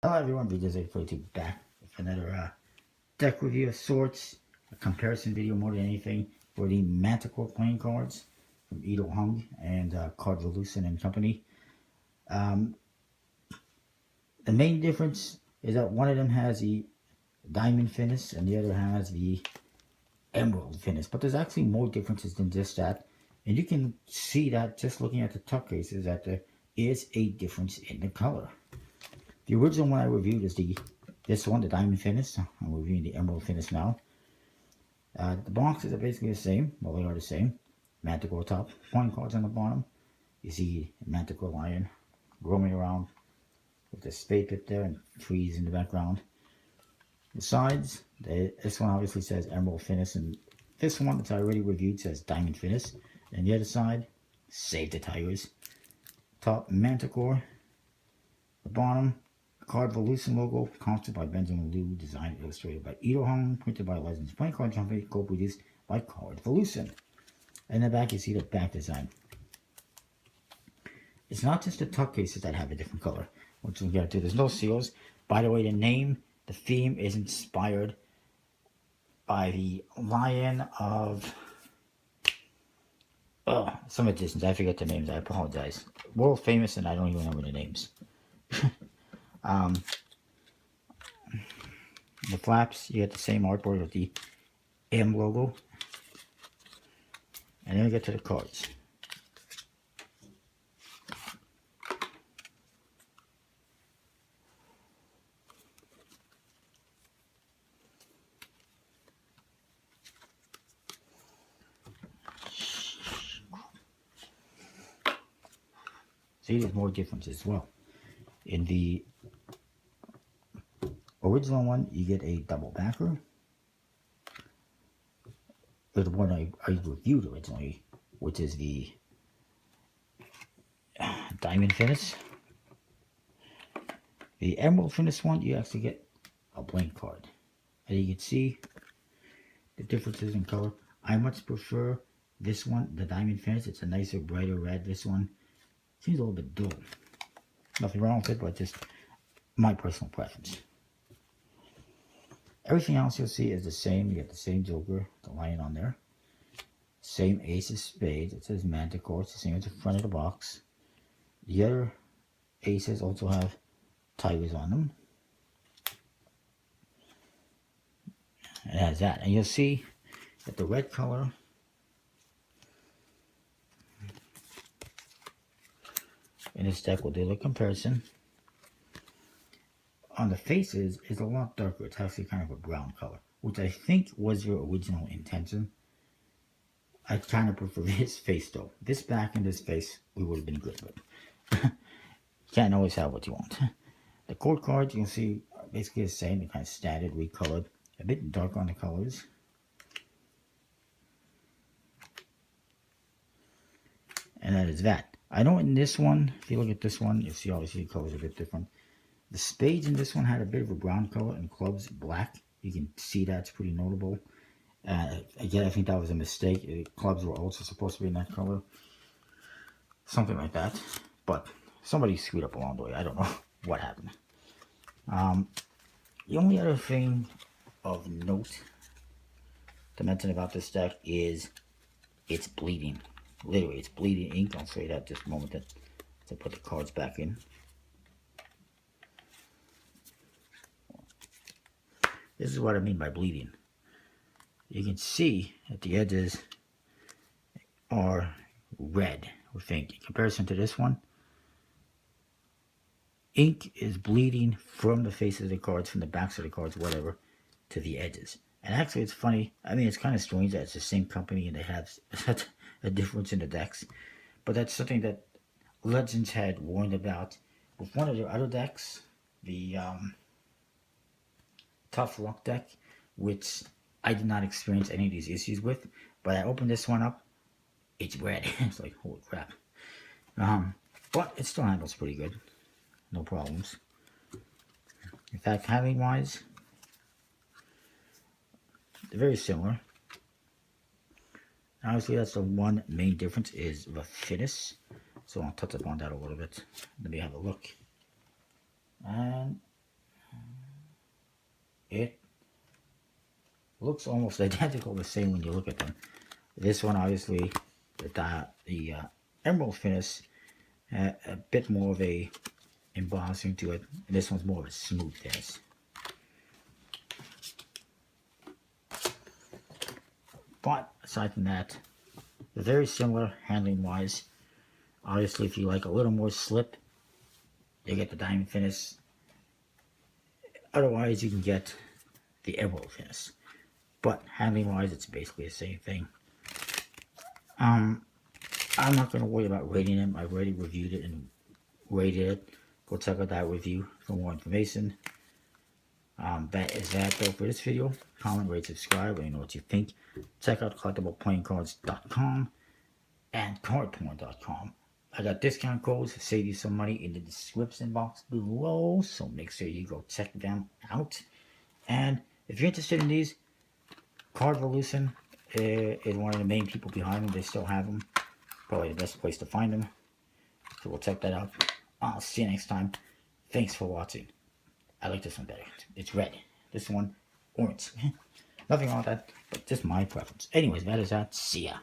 Hello everyone, VJ Siegfried back with another deck review of sorts, a comparison video more than anything for the Mantecore playing cards from Edo Hung and Card Volusen and Company. Um, the main difference is that one of them has the diamond finish and the other has the emerald finish, but there's actually more differences than just that, and you can see that just looking at the tuck cases that there is a difference in the color. The original one I reviewed is this one, the diamond finish. I'm reviewing the emerald finish now. The boxes are basically the same. Well, they are the same. Mantecore top, point cards on the bottom. You see Mantecore lion roaming around with the spade pit there and trees in the background. The sides, this one obviously says emerald finish, and this one that I already reviewed says diamond finish. And the other side, save the tigers. Top, Mantecore. The bottom, Card Volusen logo, concept by Benjamin Liu, designed illustrated by Edo Hung, printed by Legends Playing Card Company, co-produced by Card Volusen. In the back, you see the back design. It's not just the tuck cases that have a different color, which we'll get to. There's no seals. By the way, the theme is inspired by the lion of some magicians. I forget the names. I apologize. World famous, and I don't even remember the names. The flaps, you get the same artboard with the M logo. And then we get to the cards. See, there's more differences as well. In the original one, you get a double backer. Or the one I reviewed originally, which is the diamond finish. The emerald finish one, you actually get a blank card. And you can see the differences in color. I much prefer this one, the diamond finish. It's a nicer, brighter red. This one seems a little bit dull. Nothing wrong with it, but just my personal preference. Everything else you'll see is the same. You get the same Joker, the lion on there. Same ace of spades. It says Mantecore. It's the same as the front of the box. The other aces also have tigers on them. It has that. And you'll see that the red color in this deck, we'll do a comparison. On the faces is a lot darker. It's actually kind of a brown color, which I think was your original intention. I kind of prefer this face though. This back and this face, we would have been good with. You can't always have what you want. The court cards, you'll see, are basically the same. They're kind of standard, recolored. A bit dark on the colors. And that is that. I know in this one, if you look at this one, you'll see obviously the colors are a bit different. The spades in this one had a bit of a brown color and clubs black. You can see that's pretty notable. Again, I think that was a mistake. Clubs were also supposed to be in that color. Something like that. But somebody screwed up along the way. I don't know what happened. The only other thing of note to mention about this deck is it's bleeding. Literally, it's bleeding ink. I'll show you that just a moment to put the cards back in. This is what I mean by bleeding. You can see that the edges are red with ink. In comparison to this one, ink is bleeding from the faces of the cards, from the backs of the cards, whatever, to the edges. And actually, it's funny. I mean, it's kind of strange that it's the same company and they have such a difference in the decks. But that's something that Legends had warned about with one of their other decks, the Tough Luck deck, which I did not experience any of these issues with. But I opened this one up, it's red. It's like, holy crap. But it still handles pretty good. No problems. In fact, handling wise, they're very similar. Obviously, that's the one main difference is the finish. So I'll touch upon that a little bit. Let me have a look. And looks almost identical the same when you look at them. This one, obviously, the emerald finish, a bit more of a embossing to it. And this one's more of a smooth finish. But aside from that, they're very similar handling wise. Obviously, if you like a little more slip, you get the diamond finish. Otherwise, you can get the emerald finish. But handling wise, it's basically the same thing. I'm not going to worry about rating them. I've already reviewed it and rated it. Go check out that review for more information. That is that though for this video. Comment, rate, subscribe, let me know what you think. Check out collectibleplayingcards.com and cardporn.com. I got discount codes to save you some money in the description box below, so make sure you go check them out. And if you're interested in these, Cardvolution is one of the main people behind them. They still have them. Probably the best place to find them. So we'll check that out. I'll see you next time. Thanks for watching. I like this one better. It's red. This one, orange. Nothing wrong with that, but just my preference. Anyways, that is that. See ya.